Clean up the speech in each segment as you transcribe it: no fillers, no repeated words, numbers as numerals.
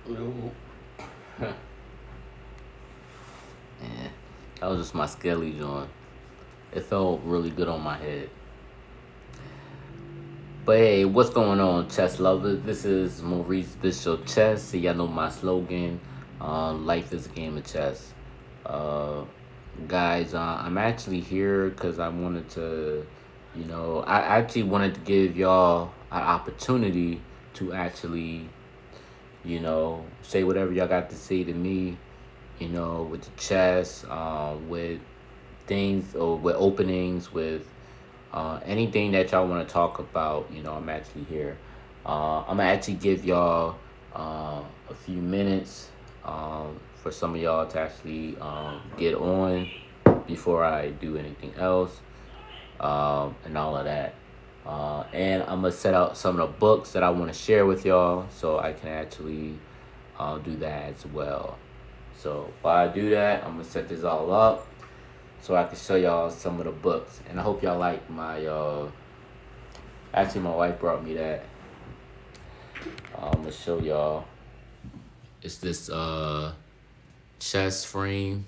Ooh. Yeah, that was just my skelly joint. It felt really good on my head. But hey, what's going on, chess lovers? This is Maurice Bishop Chess. So y'all know my slogan. Life is a game of chess. Uh, guys, I'm actually here because I wanted to, I actually wanted to give y'all an opportunity to actually, say whatever y'all got to say to me, with the chess, with things or with openings, with anything that y'all want to talk about. I'm actually here. I'm gonna actually give y'all a few minutes for some of y'all to actually get on before I do anything else, and all of that. And I'm gonna set out some of the books that I want to share with y'all, so I can actually do that as well. So while I do that, I'm gonna set this all up so I can show y'all some of the books. And I hope y'all like my. Actually, my wife brought me that. I'm gonna show y'all. It's this chess frame,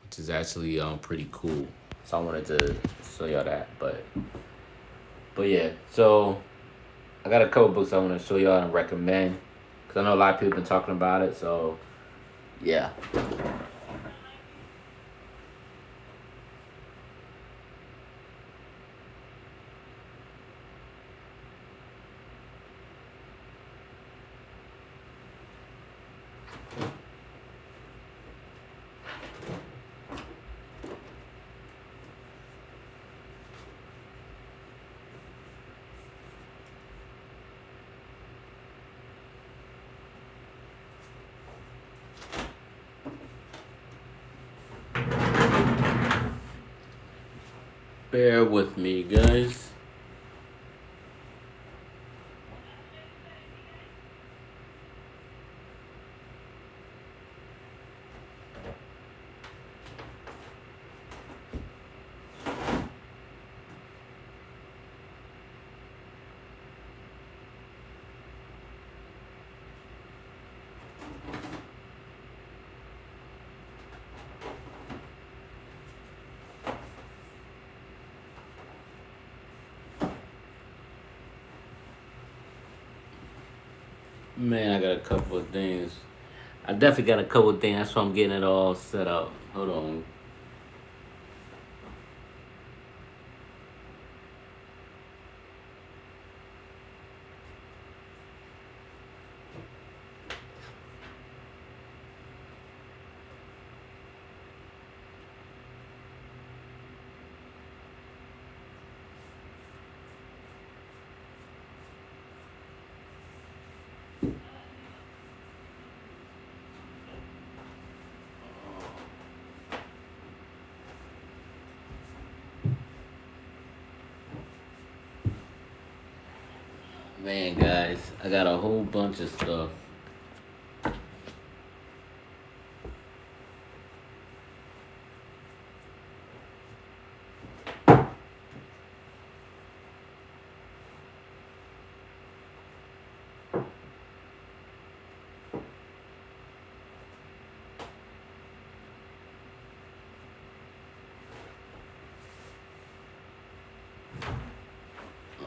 which is actually pretty cool. So I wanted to show y'all that, but yeah. So I got a couple books I want to show y'all and recommend because I know a lot of people been talking about it. So yeah. Bear with me, guys. Man, I got a couple of things. I definitely got a couple of things. That's why I'm getting it all set up. Hold on. Man, guys, I got a whole bunch of stuff.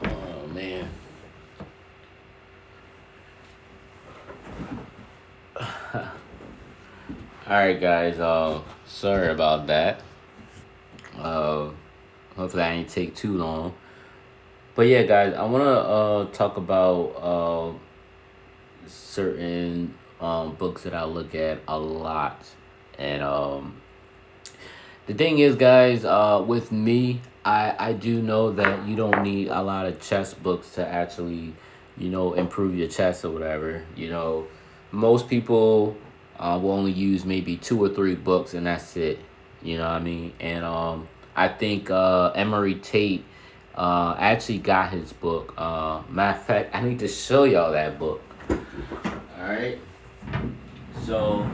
Oh man. All right, guys. Sorry about that. Uh, hopefully I ain't take too long. But yeah, guys, I wanna talk about certain books that I look at a lot, and the thing is, guys, with me, I do know that you don't need a lot of chess books to actually, improve your chess or whatever. Most people will only use maybe two or three books and that's it. You know what I mean? And I think Emery Tate actually got his book. Matter of fact, I need to show y'all that book. All right. So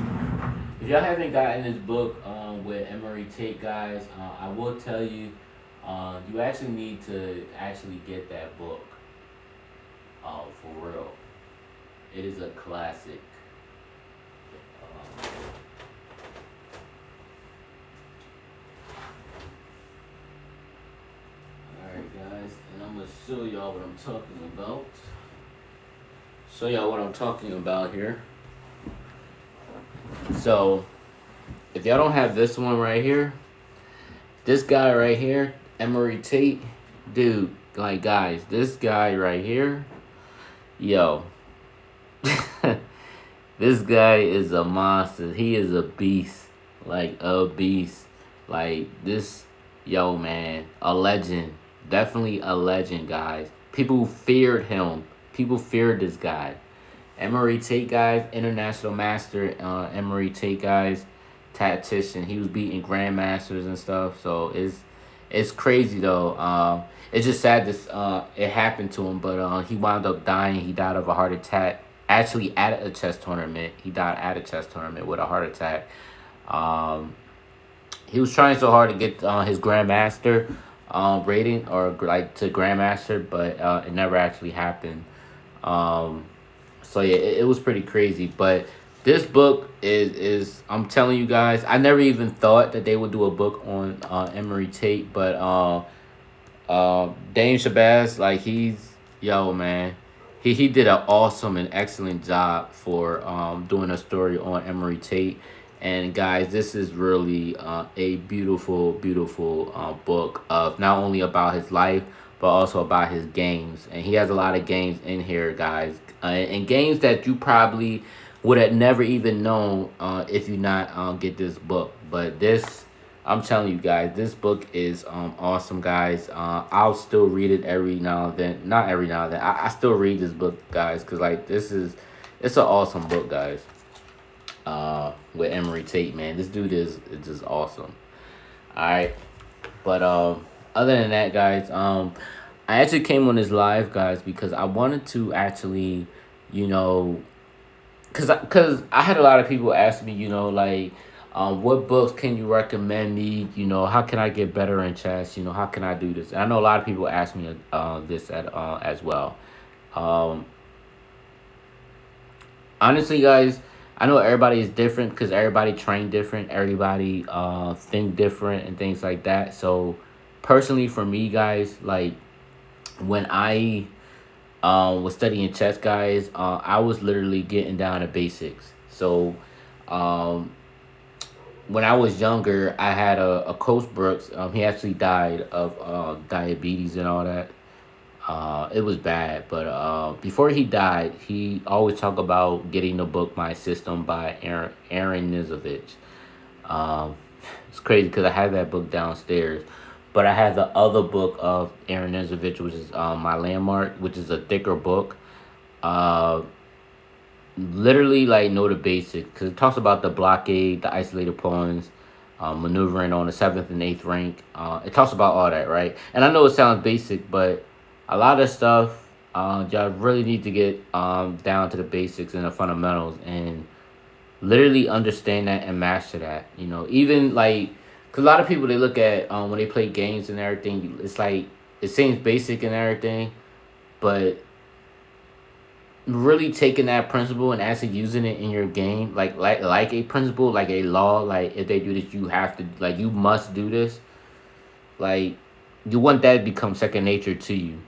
if y'all haven't gotten this book with Emery Tate, guys, I will tell you, you actually need to actually get that book for real. It is a classic. show y'all what I'm talking about. Show y'all what I'm talking about here. So, if y'all don't have this one right here, this guy right here, Emery Tate, dude, like guys, this guy right here, yo, this guy is a monster. He is a beast, like a beast. Like this, yo, man, a legend. Definitely a legend, guys. People feared him. People feared this guy. Emery Tate, guys, international master. Emery Tate, guys, tactician. He was beating grandmasters and stuff. So it's crazy though. It's just sad this it happened to him, but he wound up dying. He died of a heart attack. Actually, at a chess tournament, he died at a chess tournament with a heart attack. He was trying so hard to get his grandmaster rating or like to grandmaster, but it never actually happened. So yeah, it was pretty crazy. But this book is I'm telling you guys, I never even thought that they would do a book on Emery Tate, but Dame Shabazz, like he's yo man, he did an awesome and excellent job for doing a story on Emery Tate. And guys, this is really a beautiful, beautiful book of not only about his life but also about his games. And he has a lot of games in here, guys, and games that you probably would have never even known if you not get this book. But this, I'm telling you guys, this book is awesome, guys. I'll still read it every now and then. Not every now and then. I still read this book, guys, because like it's an awesome book, guys. With Emery Tate, man, this dude is just awesome. All right, but other than that, guys, I actually came on this live, guys, because I wanted to actually, you know, cause I had a lot of people ask me, you know, like, what books can you recommend me? You know, how can I get better in chess? You know, how can I do this? And I know a lot of people ask me this as well. Um, Honestly, guys, I know everybody is different because everybody train different, everybody think different and things like that. So personally, for me, guys, like when I was studying chess, guys, I was literally getting down to basics. So um, when I was younger, I had a Coach Brooks. He actually died of diabetes and all that. It was bad, but before he died, he always talked about getting the book My System by Aaron Nizovich. Um, it's crazy because I have that book downstairs, but I have the other book of Aaron Nizovich, which is My Landmark, which is a thicker book. Uh, Literally, like, know the basics because it talks about the blockade, the isolated pawns, maneuvering on the 7th and 8th rank. It talks about all that, right? And I know it sounds basic, but a lot of stuff y'all really need to get down to the basics and the fundamentals and literally understand that and master that. You know, even like, because a lot of people, they look at when they play games and everything, it's like it seems basic and everything, but really taking that principle and actually using it in your game, like a principle, like a law, like if they do this, you have to, like, you must do this. Like, you want that to become second nature to you.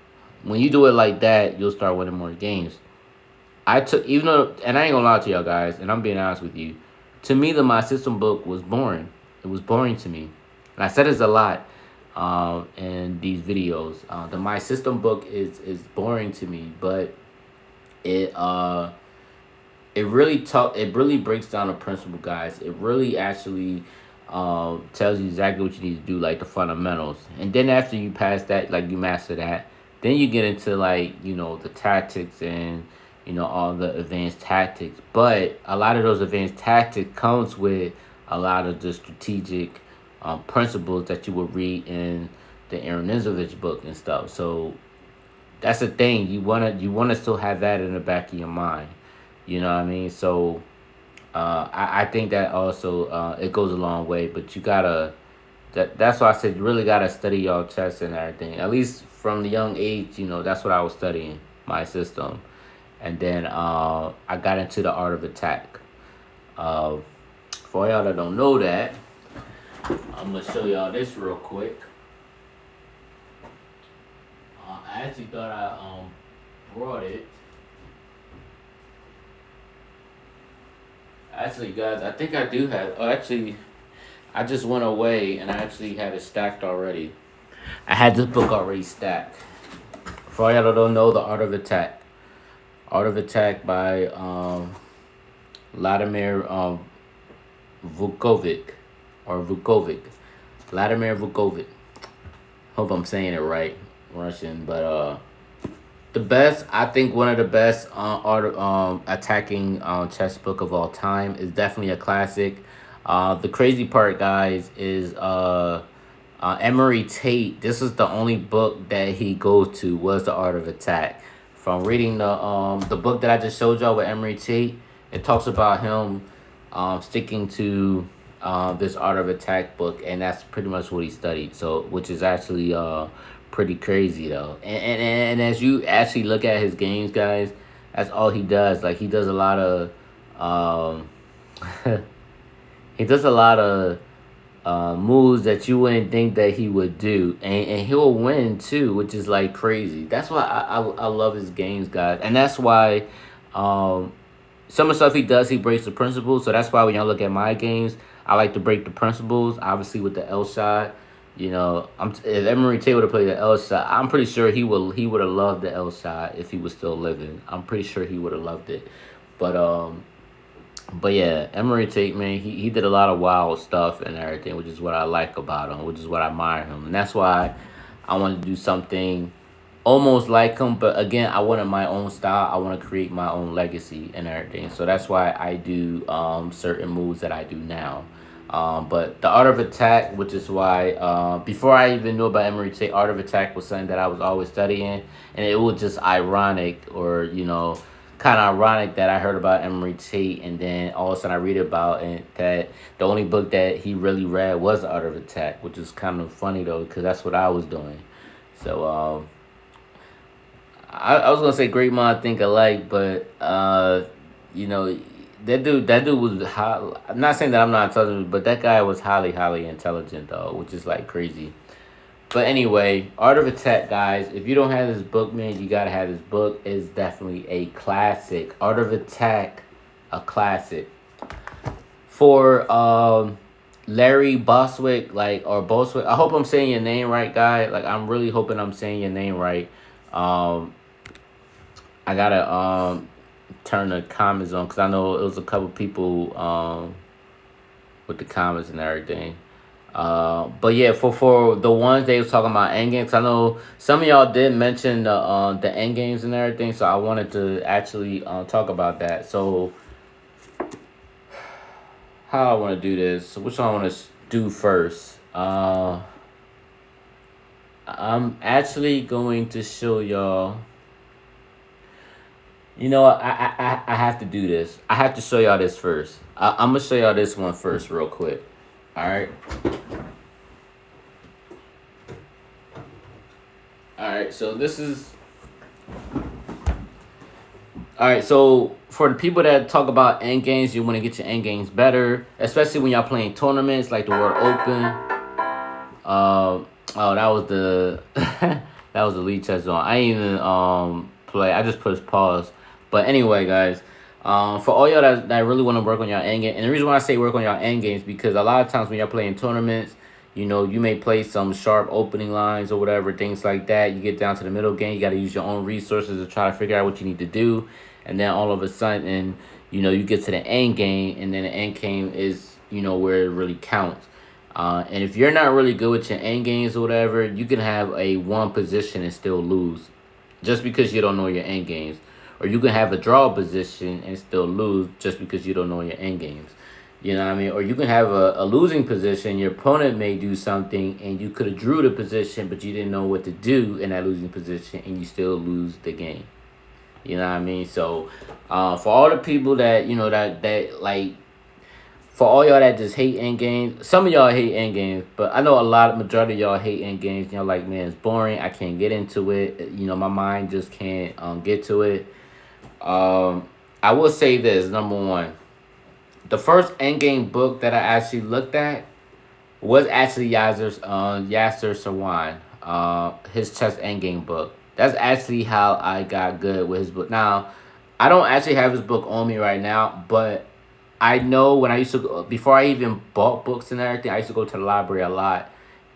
When you do it like that, you'll start winning more games. I took, even though, and I ain't gonna lie to y'all guys, and I'm being honest with you, to me, the My System book was boring. It was boring to me. And I said this a lot in these videos. The My System book is boring to me, but it it really breaks down a principle, guys. It really actually tells you exactly what you need to do, like the fundamentals. And then after you pass that, like you master that, then you get into, like, you know, the tactics and, you know, all the advanced tactics. But a lot of those advanced tactics comes with a lot of the strategic principles that you would read in the Aaron Nizovich book and stuff. So that's the thing. You wanna still have that in the back of your mind. You know what I mean? So I think that also it goes a long way. But you gotta, that's why I said you really gotta study your chess and everything. At least from the young age, you know, that's what I was studying, My System. And then I got into the art of attack. For y'all that don't know that, I'm gonna show y'all this real quick. I I actually thought I brought it. Actually, guys, I think I do have. Oh, actually, I just went away and I actually had it stacked already. I had this book already stacked. For all y'all that don't know, The Art of Attack. Art of Attack by Vladimir Vukovic or Vukovic. Vladimir Vukovic. Hope I'm saying it right, Russian. But the best, I think one of the best art attacking chess book of all time is definitely a classic. The crazy part, guys, is Emery Tate. This is the only book that he goes to was The Art of Attack. From reading the book that I just showed y'all with Emery Tate, it talks about him sticking to this Art of Attack book, and that's pretty much what he studied. So, which is actually pretty crazy though. And as you actually look at his games, guys, that's all he does. Like he does a lot of he does a lot of moves that you wouldn't think that he would do, and he'll win too, which is like crazy. That's why I love his games, guys, and that's why some of the stuff he does, he breaks the principles. So that's why when y'all look at my games, I like to break the principles. Obviously with the Elshad, you know, if Emery Tate would have played the Elshad, I'm pretty sure he would have loved the Elshad if he was still living. I'm pretty sure he would have loved it, but but yeah, Emery Tate, man, he did a lot of wild stuff and everything, which is what I like about him, which is what I admire him. And that's why I wanted to do something almost like him. But again, I wanted my own style. I want to create my own legacy and everything. So that's why I do certain moves that I do now. But the Art of Attack, which is why before I even knew about Emery Tate, Art of Attack was something that I was always studying. And it was just ironic, or, you know, kind of ironic that I heard about Emery Tate, and then all of a sudden I read about it that the only book that he really read was The Art of Attack, which is kind of funny though, because that's what I was doing. So I was gonna say great mind think alike, but you know, that dude was high. I'm not saying that I'm not intelligent, but that guy was highly intelligent though, which is like crazy. But anyway, Art of Attack, guys. If you don't have this book, man, you gotta have this book. It's definitely a classic. Art of Attack, a classic. For Larry Boswick, like, or Boswick. I hope I'm saying your name right, guy. Like, I'm really hoping I'm saying your name right. I gotta turn the comments on, because I know it was a couple people with the comments and everything. But yeah, for the ones they was talking about end games, I know some of y'all did mention the end games and everything, so I wanted to actually talk about that. So how I want to do this? So which one I want to do first? I'm actually going to show y'all. You know what? I have to do this. I have to show y'all this first. I'm gonna show y'all this one first, real quick. All right. All right. So this is. All right. So for the people that talk about end games, you want to get your end games better, especially when y'all playing tournaments like the World Open. Oh, that was the that was the Lichess on. I ain't even play. I just pushed pause. But anyway, guys. For all y'all that really want to work on your end game, and the reason why I say work on your end games, because a lot of times when you're playing tournaments, you know, you may play some sharp opening lines or whatever, things like that. You get down to the middle game, you got to use your own resources to try to figure out what you need to do, and then all of a sudden, you know, you get to the end game, and then the end game is, you know, where it really counts. And if you're not really good with your end games or whatever, you can have a one position and still lose, just because you don't know your end games. Or you can have a draw position and still lose just because you don't know your end games. You know what I mean? Or you can have a losing position. Your opponent may do something and you could have drew the position, but you didn't know what to do in that losing position, and you still lose the game. You know what I mean? So for all the people that, you know, that like, for all y'all that just hate end games, some of y'all hate end games, but I know majority of y'all hate end games. Y'all like, man, it's boring. I can't get into it. You know, my mind just can't get to it. I will say this, number one. The first endgame book that I actually looked at was actually Yasser Sarwan, his chess endgame book. That's actually how I got good with his book. Now, I don't actually have his book on me right now, but I know when I used to go, before I even bought books and everything, I used to go to the library a lot,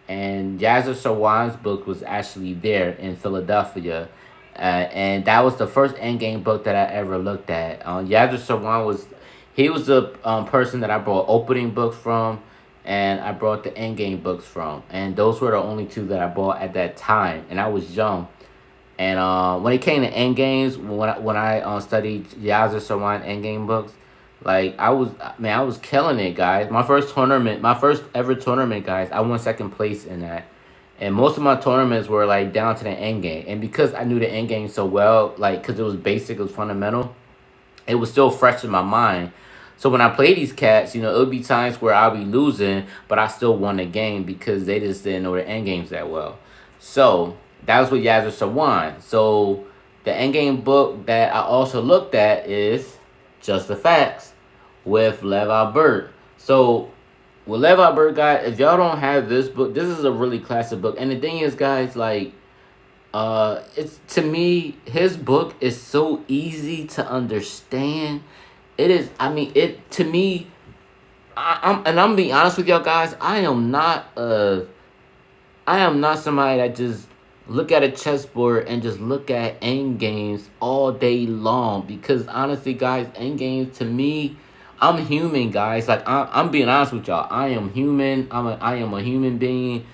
and Yazir Sarwan's book was actually there in Philadelphia, and that was the first Endgame book that I ever looked at. Yazir Sarwan was, he was the person that I brought opening books from, and I brought the Endgame books from, and those were the only two that I bought at that time, and I was young. And when it came to end games, when I studied Yazir Sarwan end game books, like I was, man, I was killing it, guys. My first tournament, my first ever tournament, guys, I won second place in that. And most of my tournaments were like down to the end game. And because I knew the end game so well, like because it was basic, it was fundamental, it was still fresh in my mind. So when I play these cats, it would be times where I'll be losing, but I still won the game because they just didn't know the end games that well. So that was with Yazir Sawan. So the endgame book that I also looked at is Just the Facts with Lev Albert. So with Lev Albert, guys, if y'all don't have this book, this is a really classic book. And the thing is, guys, like it's, to me, his book is so easy to understand. It is, I mean, it, to me, I'm being honest with y'all guys, I am not somebody that just look at a chessboard and just look at end games all day long. Because honestly, guys, end games to me, I'm human, guys. Like I'm being honest with y'all. I am human. I am a human being.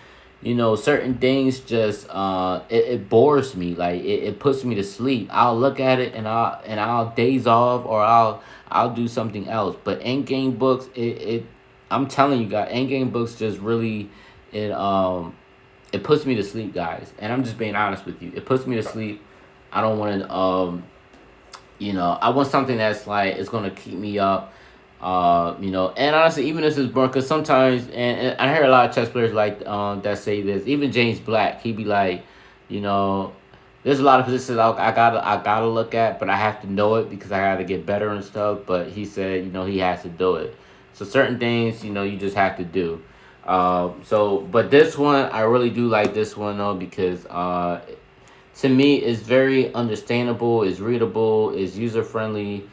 Certain things just it bores me. Like it puts me to sleep. I'll look at it and I'll daze off, or I'll do something else. But end game books, it I'm telling you guys, end game books just really, it it puts me to sleep, guys. And I'm just being honest with you. It puts me to sleep. I don't want to I want something that's like it's gonna keep me up. And honestly, even if it's boring, because sometimes, and I hear a lot of chess players like that say this. Even James Black, he be like, you know, there's a lot of positions I gotta look at, but I have to know it because I gotta get better and stuff. But he said, he has to do it. So certain things, you just have to do. But this one, I really do like this one though, because to me, it's very understandable, it's readable, it's user friendly.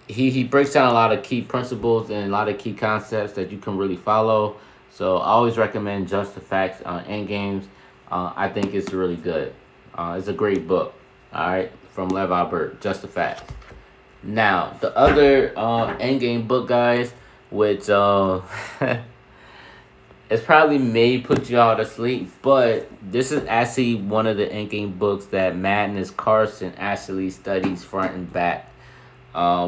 He breaks down a lot of key principles and a lot of key concepts that you can really follow. So I always recommend Just the Facts on Endgames. I think it's really good. It's a great book. All right, from Lev Albert, Just the Facts. Now the other Endgame book, guys, which it's probably may put y'all to sleep, but this is actually one of the Endgame books that Magnus Carlsen actually studies front and back.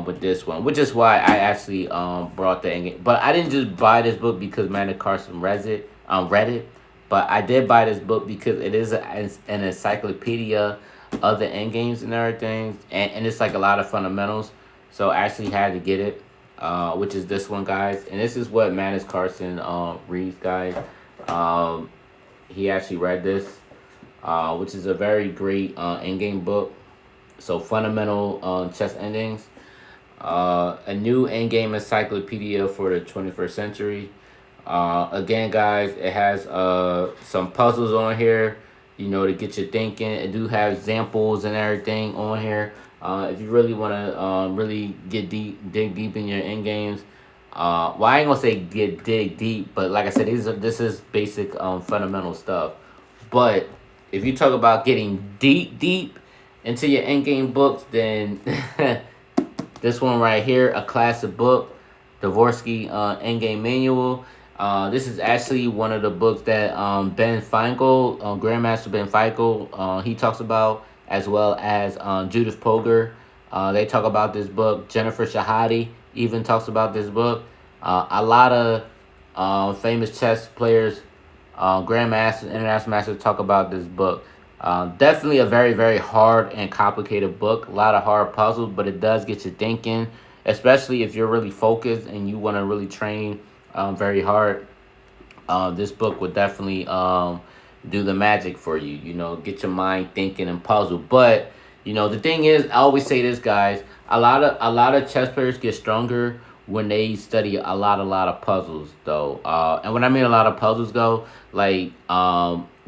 With this one, which is why I actually brought the Endgame. But I didn't just buy this book because Magnus Carlsen read it, but I did buy this book because it is an encyclopedia of the Endgames and everything, and it's like a lot of fundamentals. So I actually had to get it. Which is this one, guys. And this is what Magnus Carlsen reads, guys. He actually read this, which is a very great endgame book. So fundamental chess endings. A new endgame encyclopedia for the 21st century. Again, guys, it has some puzzles on here, to get you thinking. It do have examples and everything on here. If you really want to really dig deep in your end games. Well, I ain't gonna say dig deep, but like I said, this is basic fundamental stuff. But if you talk about getting deep into your end game books, then this one right here, a classic book, the Vorsky Endgame Manual. This is actually one of the books that Ben Feingold, Grandmaster Ben Feingold, he talks about, as well as Judith Polgar. They talk about this book. Jennifer Shahade even talks about this book. A lot of famous chess players, grandmasters, international masters talk about this book. Definitely a very, very hard and complicated book. A lot of hard puzzles, but it does get you thinking, especially if you're really focused and you want to really train very hard. This book would definitely do the magic for you, get your mind thinking and puzzle. But the thing is, I always say this, guys, a lot of chess players get stronger when they study a lot of puzzles though. And when I mean a lot of puzzles though, like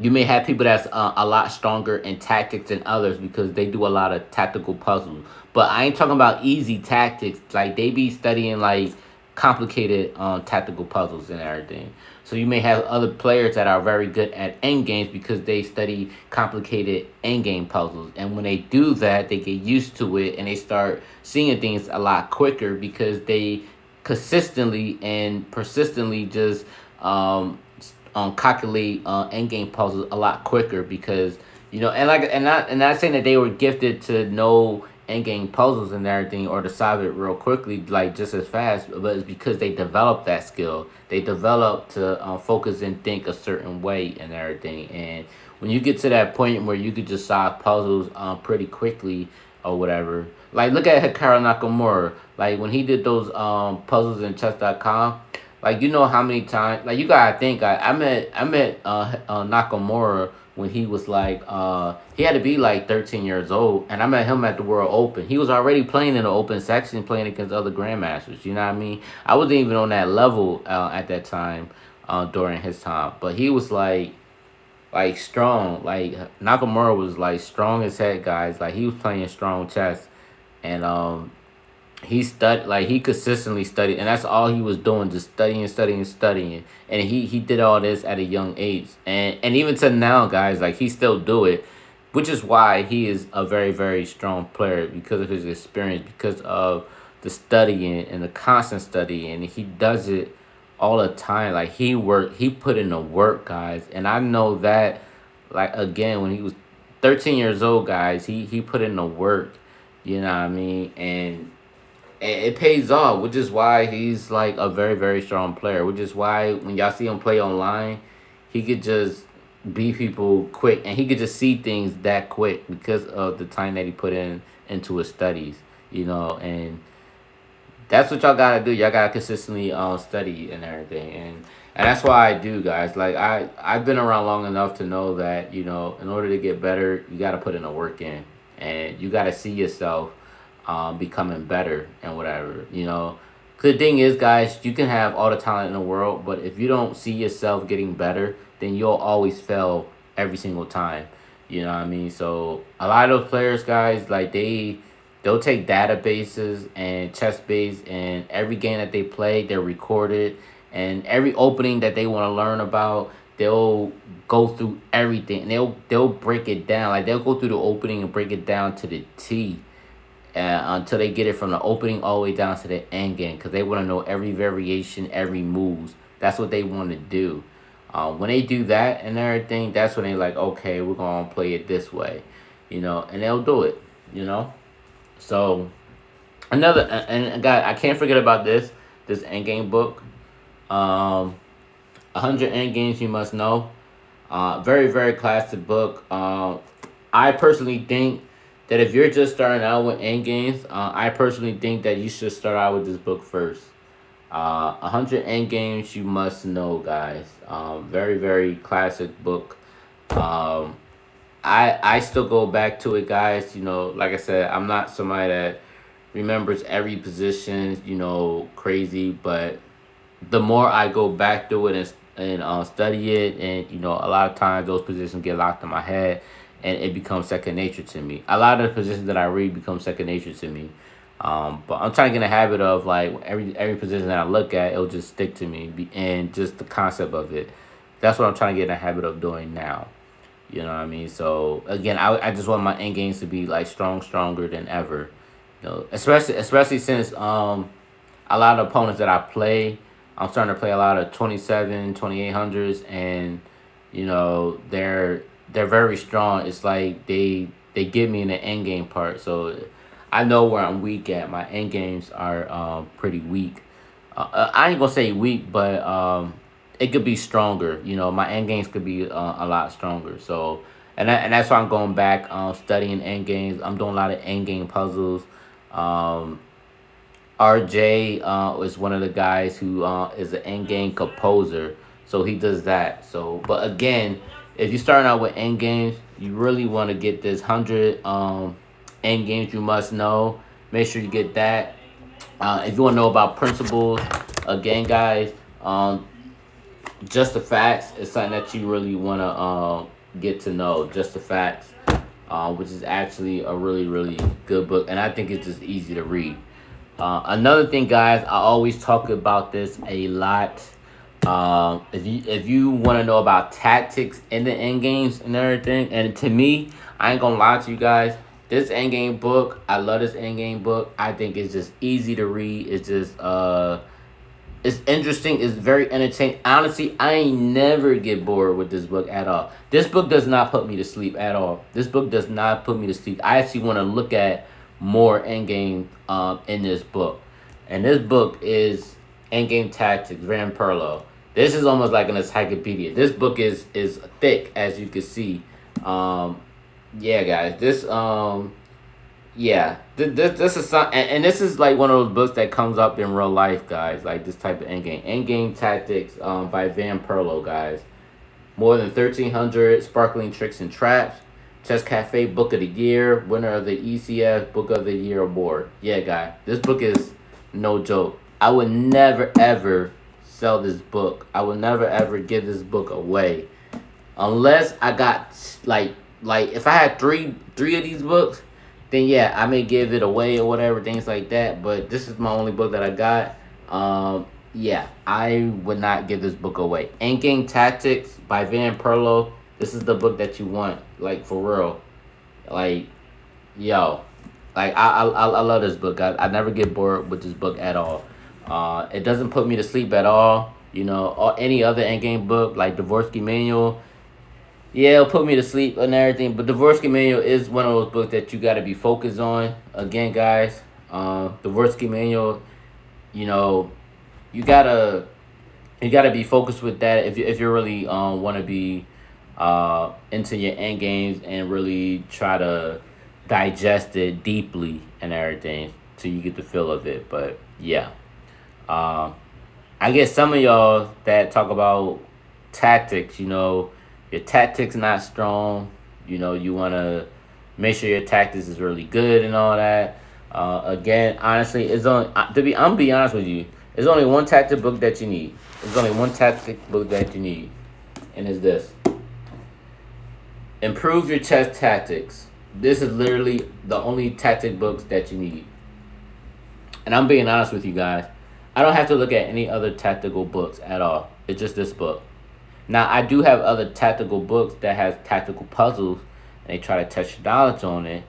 you may have people that's a lot stronger in tactics than others because they do a lot of tactical puzzles. But I ain't talking about easy tactics. Like they be studying like complicated tactical puzzles and everything. So you may have other players that are very good at end games because they study complicated end game puzzles. And when they do that, they get used to it and they start seeing things a lot quicker because they consistently and persistently just calculate end game puzzles a lot quicker because and like and not saying that they were gifted to know end game puzzles and everything or to solve it real quickly like just as fast, but it's because they developed that skill. They developed to focus and think a certain way and everything. And when you get to that point where you could just solve puzzles pretty quickly or whatever, like look at Hikaru Nakamura, like when he did those puzzles in chess.com. Like how many times? Like you gotta think. I met Nakamura when he was like he had to be like 13 years old, and I met him at the World Open. He was already playing in the open section, playing against other grandmasters. You know what I mean? I wasn't even on that level at that time during his time, but he was like strong. Like Nakamura was like strong as heck, guys. Like he was playing strong chess, and he studied, like he consistently studied, and that's all he was doing, just studying, and he did all this at a young age, and even to now, guys, like he still do it, which is why he is a very very strong player because of his experience, because of the studying and the constant studying, and he does it all the time. Like he put in the work, guys, and I know that, like again, when he was 13 years old, guys, he put in the work, you know what I mean, and it pays off, which is why he's like a very very strong player. Which is why when y'all see him play online, he could just beat people quick, and he could just see things that quick because of the time that he put into his studies. And that's what y'all gotta do. Y'all gotta consistently study and everything, and that's why I do, guys. Like I've been around long enough to know that in order to get better, you gotta put in the work in, and you gotta see yourself becoming better and whatever. The thing is, guys, you can have all the talent in the world, but if you don't see yourself getting better, then you'll always fail every single time. You know what I mean? So a lot of those players, guys, like they'll take databases and chess base, and every game that they play, they're recorded, and every opening that they want to learn about, they'll go through everything, and they'll break it down. Like they'll go through the opening and break it down to the T, until they get it from the opening all the way down to the end game, because they want to know every variation, every moves. That's what they want to do. When they do that and everything, that's when they like, okay, we're gonna play it this way, and they'll do it. So another, and God, I can't forget about this endgame book, 100 Endgames You Must Know. Very very classic book. I personally think that if you're just starting out with endgames, I personally think that you should start out with this book first. 100 Endgames You Must Know, guys. Very very classic book. I still go back to it, guys. Like I said, I'm not somebody that remembers every position, crazy. But the more I go back to it and study it, and a lot of times those positions get locked in my head, and it becomes second nature to me. A lot of the positions that I read become second nature to me. But I'm trying to get in a habit of like every position that I look at, it'll just stick to me, and just the concept of it. That's what I'm trying to get in a habit of doing now. You know what I mean? So again, I just want my end games to be like stronger than ever. Especially since a lot of opponents that I play, I'm starting to play a lot of 27, 2800s, and they're very strong. It's like they get me in the end game part, so I know where I'm weak at. My end games are pretty weak. I ain't gonna say weak, but it could be stronger. My end games could be a lot stronger. So, and that's why I'm going back, studying end games. I'm doing a lot of end game puzzles. RJ is one of the guys who is an end game composer. So he does that. So, but again, if you're starting out with end games, you really want to get this 100 end games you must know. Make sure you get that. If you want to know about principles, again, guys, Just the Facts is something that you really want to get to know. Just the Facts, which is actually a really really good book, and I think it's just easy to read. Another thing, guys, I always talk about this a lot. If you want to know about tactics in the end games and everything, and to me, I ain't gonna lie to you guys. This end game book, I love this end game book. I think it's just easy to read. It's just it's interesting. It's very entertaining. Honestly, I ain't never get bored with this book at all. This book does not put me to sleep at all. This book does not put me to sleep. I actually want to look at more endgame in this book. And this book is Endgame Tactics, Van Perlo. This is almost like an encyclopedia. This book is thick, as you can see. Yeah, guys. This is some, and this is like one of those books that comes up in real life, guys. Like this type of endgame tactics, by Van Perlo, guys. More than 1,300 sparkling tricks and traps. Chess Cafe Book of the Year, winner of the ECF Book of the Year award. Yeah, guys, this book is no joke. I would never ever sell this book. I would never ever give this book away, unless I got like if I had three of these books, then yeah, I may give it away or whatever, things like that. But this is my only book that I got. Yeah, I would not give this book away. Endgame Tactics by Van Perlo. This is the book that you want, like for real. Like, yo, like I love this book, guys. I never get bored with this book at all. It doesn't put me to sleep at all. You know, or any other endgame book like the Vorsky Manual. Yeah, it'll put me to sleep and everything, but the Vorsky Manual is one of those books that you got to be focused on. Again, guys, the Vorsky Manual, you know, you gotta be focused with that if you really want to be into your end games and really try to digest it deeply and everything so you get the feel of it. But yeah, I guess some of y'all that talk about tactics, you know, your tactics not strong. You know, you want to make sure your tactics is really good and all that. Again, honestly, it's only I'm gonna be honest with you. There's only one tactic book that you need. There's only one tactic book that you need, and it's this. Improve your chess tactics. This is literally the only tactic books that you need. And I'm being honest with you guys. I don't have to look at any other tactical books at all. It's just this book. Now, I do have other tactical books that has tactical puzzles, and they try to test your knowledge on it,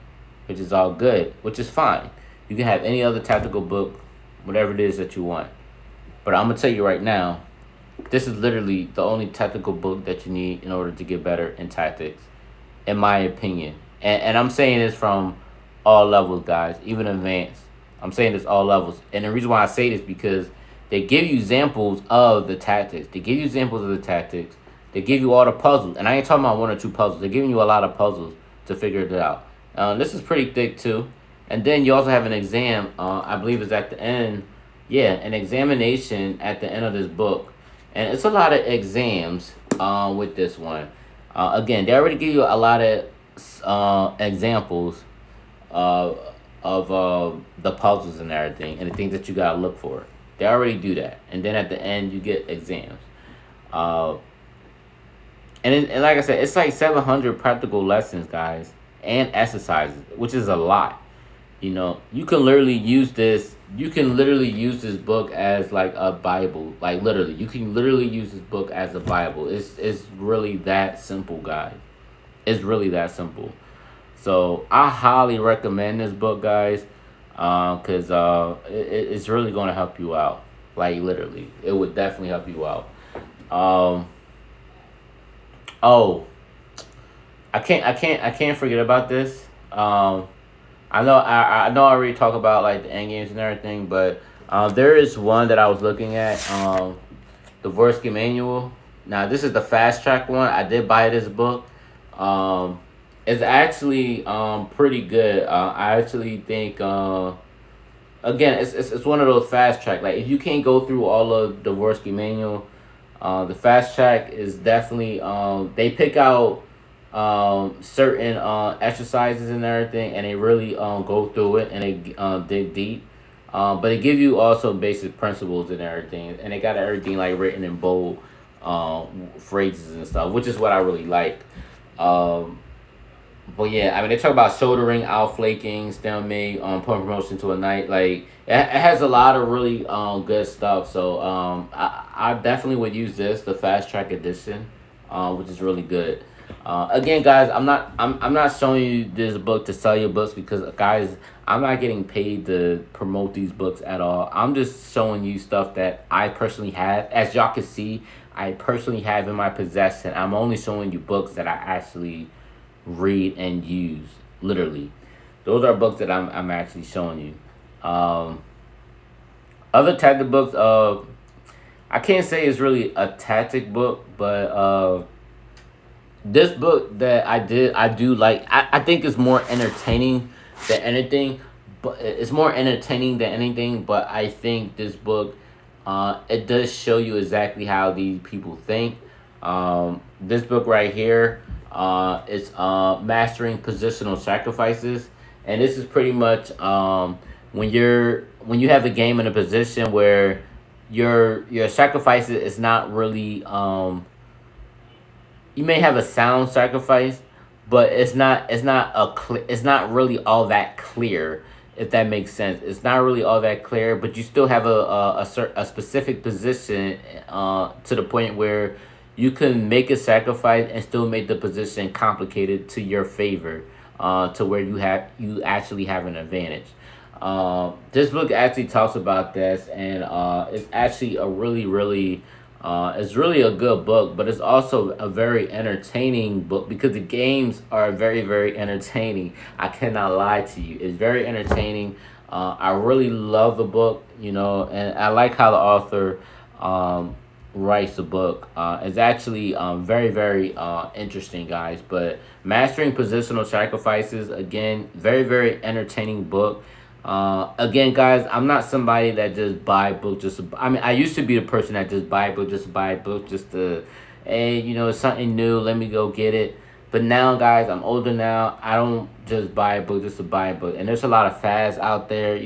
which is all good, which is fine. You can have any other tactical book, whatever it is that you want. But I'm going to tell you right now, this is literally the only tactical book that you need in order to get better in tactics, in my opinion. And I'm saying this from all levels, guys, even advanced. I'm saying this all levels. And the reason why I say this because they give you examples of the tactics. They give you examples of the tactics. They give you all the puzzles. And I ain't talking about one or two puzzles. They're giving you a lot of puzzles to figure it out. This is pretty thick, too. And then you also have an exam, I believe is at the end. Yeah, an examination at the end of this book. And it's a lot of exams with this one. Again, they already give you a lot of examples of the puzzles and everything and the things that you got to look for. They already do that. And then at the end, you get exams. And like I said, it's like 700 practical lessons, guys, and exercises, which is a lot. You know, you can literally use this. You can literally use this book as like a Bible. Like literally, you can literally use this book as a Bible. It's really that simple, guys. It's really that simple. So I highly recommend this book, guys, because it's really going to help you out. Like literally, it would definitely help you out. Oh, I can't forget about this. I know I already talked about like the end games and everything, but there is one that I was looking at, the Vorsky Manual. Now this is the fast track one. I did buy this book. It's actually pretty good. I actually think again it's one of those fast track. Like if you can't go through all of the Vorsky Manual, the fast track is definitely they pick out certain exercises and everything, and they really go through it and they dig deep. But they give you also basic principles and everything, and they got everything like written in bold. phrases and stuff, which is what I really like. Um, but yeah, I mean, they talk about shouldering, out flaking, stalemate, putting promotion to a knight. Like it has a lot of really good stuff. So I definitely would use this, the fast track edition, which is really good. Again, guys, I'm not showing you this book to sell your books because, guys, I'm not getting paid to promote these books at all. I'm just showing you stuff that I personally have. As y'all can see, I personally have in my possession. I'm only showing you books that I actually read and use. Literally, those are books that I'm actually showing you. Other tactic books. I can't say it's really a tactic book, but this book that I do like. I think it's more entertaining than anything, but it's more entertaining than anything. But I think this book, it does show you exactly how these people think. This book right here, is mastering positional sacrifices, and this is pretty much when you have a game in a position where your sacrifices is not really you may have a sound sacrifice, but it's not really all that clear, if that makes sense. It's not really all that clear, but you still have a specific position to the point where you can make a sacrifice and still make the position complicated to your favor, to where you actually have an advantage. This book actually talks about this, and it's actually a really it's really a good book, but it's also a very entertaining book because the games are very entertaining. I cannot lie to you. It's very entertaining. I really love the book, and I like how the author writes the book. It's actually very interesting, guys. But Mastering Positional Sacrifices, again, very entertaining book. Again, guys, I'm not somebody that just buy books I mean, I used to be the person that just buy books just to buy books just to, hey, it's something new, let me go get it. But now, guys, I'm older now. I don't just buy a book just to buy a book. And there's a lot of fads out there.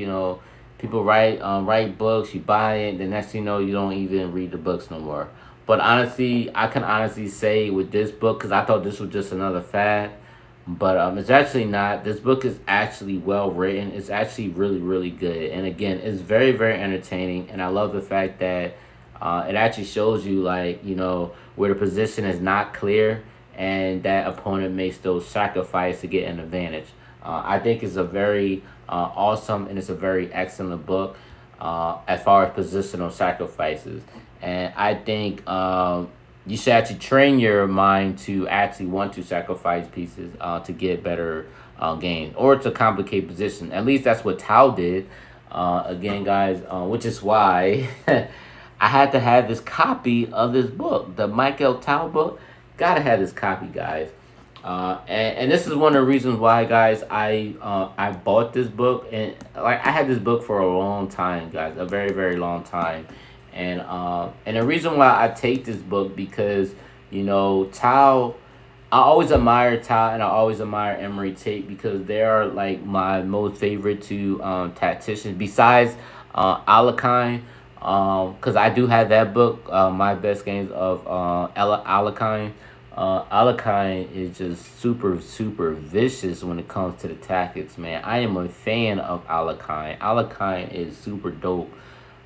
People write books, you buy it, the next thing you know, you don't even read the books no more. But honestly, I can honestly say with this book, because I thought this was just another fad, but it's actually not. This book is actually well written. It's actually really good. And again, it's very entertaining. And I love the fact that it actually shows you, like, where the position is not clear and that opponent may still sacrifice to get an advantage. I think it's a very awesome, and it's a very excellent book as far as positional sacrifices. And I think you should actually train your mind to actually want to sacrifice pieces to get better gains or to complicate position. At least that's what Tao did. Again, guys, which is why I had to have this copy of this book, the Michael Tao book. Gotta have this copy, guys. And this is one of the reasons why, guys, I bought this book. And like, I had this book for a long time, guys, a very long time. And the reason why I take this book, because Tao, I always admire Tao and I always admire Emery Tate, because they are like my most favorite two tacticians besides Alakine, because I do have that book, My Best Games of Alakine. Alakine is just super vicious when it comes to the tactics, man. I am a fan of Alakine. Alakine is super dope.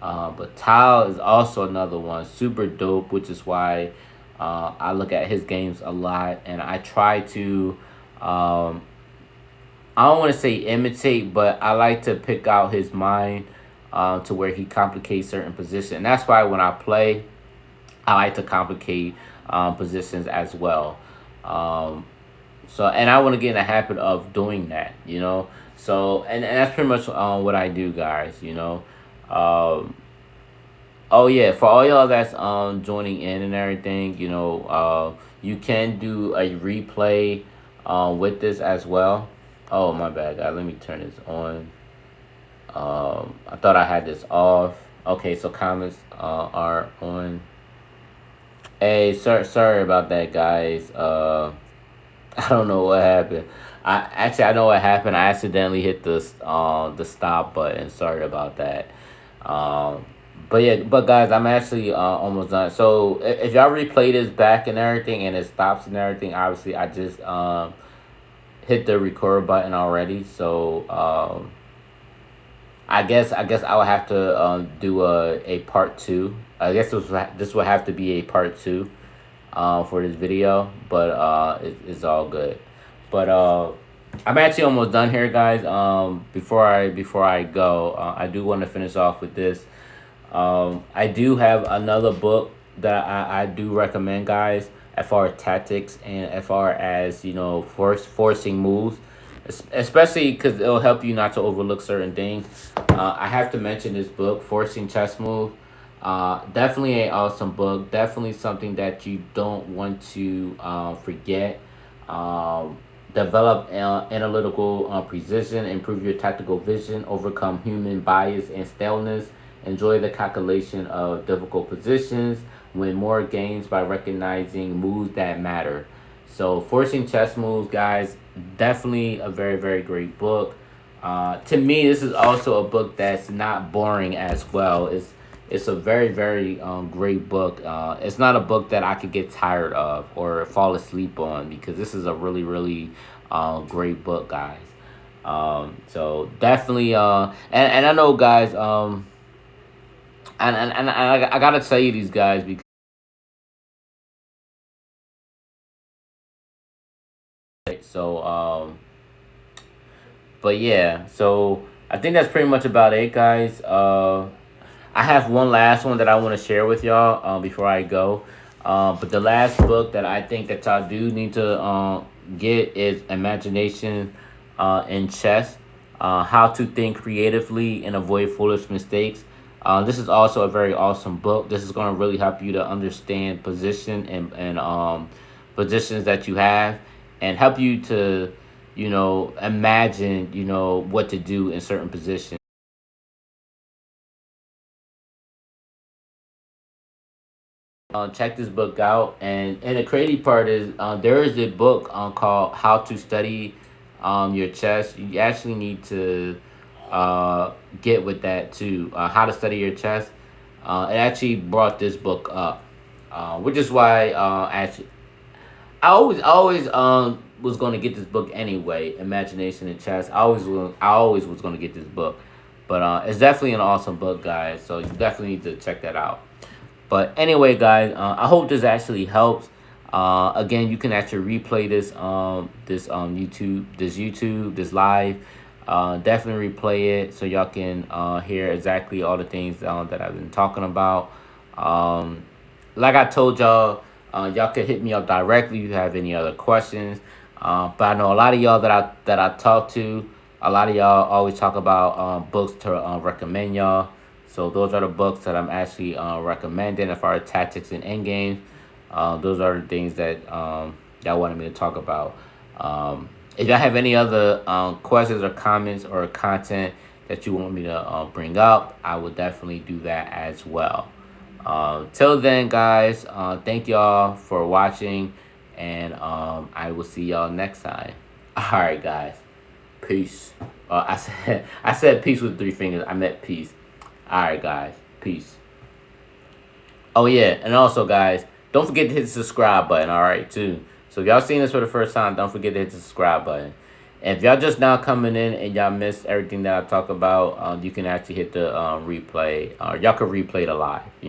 But Tao is also another one, super dope, which is why I look at his games a lot, and I try to, I don't want to say imitate, but I like to pick out his mind to where he complicates certain positions. And that's why when I play, I like to complicate positions as well. And I want to get in the habit of doing that, So, and that's pretty much what I do, guys, Oh yeah, for all y'all that's joining in and everything, you can do a replay with this as well. Oh, my bad, guys. Let me turn this on. I thought I had this off. Okay, so comments are on. Hey, sorry about that, guys. I don't know what happened. I know what happened. I accidentally hit the stop button. Sorry about that. But yeah, but guys, I'm actually almost done. So if y'all replay this back and everything, and it stops and everything, obviously I just hit the record button already. So I guess I would have to do a part two. I guess this would have to be a part two for this video, but it's all good. But I'm actually almost done here, guys. Before I go, I do want to finish off with this. I do have another book that I do recommend, guys, as far as tactics and as far as forcing moves, especially because it'll help you not to overlook certain things. I have to mention this book, Forcing Chess Move. Definitely a awesome book. Definitely something that you don't want to forget. Develop analytical precision, improve your tactical vision, overcome human bias and staleness, enjoy the calculation of difficult positions, win more games by recognizing moves that matter. So, Forcing Chess Moves, guys, definitely a very, very great book. To me, this is also a book that's not boring as well. It's a very, very great book. It's not a book that I could get tired of or fall asleep on, because this is a really, really great book, guys. So definitely, and I know, guys, and I gotta tell you these guys, because so but yeah, so I think that's pretty much about it, guys. I have one last one that I want to share with y'all before I go. But the last book that I think that y'all do need to get is Imagination in Chess: How to Think Creatively and Avoid Foolish Mistakes. This is also a very awesome book. This is going to really help you to understand position and positions that you have, and help you to imagine what to do in certain positions. Check this book out, and the crazy part is there is a book called How to Study your Chess. You actually need to get with that too. How to Study Your Chess. It actually brought this book up, which is why actually I always was going to get this book anyway. Imagination and Chess. I always was going to get this book, but it's definitely an awesome book, guys. So you definitely need to check that out. But anyway, guys, I hope this actually helps. Again, you can actually replay this live. Definitely replay it so y'all can hear exactly all the things that I've been talking about. Like I told y'all, y'all can hit me up directly if you have any other questions. But I know a lot of y'all that I talk to, a lot of y'all always talk about books to recommend y'all. So those are the books that I'm actually recommending as far as tactics and endgames. Those are the things that y'all wanted me to talk about. If y'all have any other questions or comments or content that you want me to bring up, I will definitely do that as well. Till then, guys, thank y'all for watching, and I will see y'all next time. All right, guys. Peace. I said peace with 3 fingers. I meant peace. All right, guys. Peace. Oh yeah, and also, guys, don't forget to hit the subscribe button. All right, too. So if y'all seen this for the first time, don't forget to hit the subscribe button. And if y'all just now coming in and y'all missed everything that I talk about, you can actually hit the replay, or y'all can replay the live.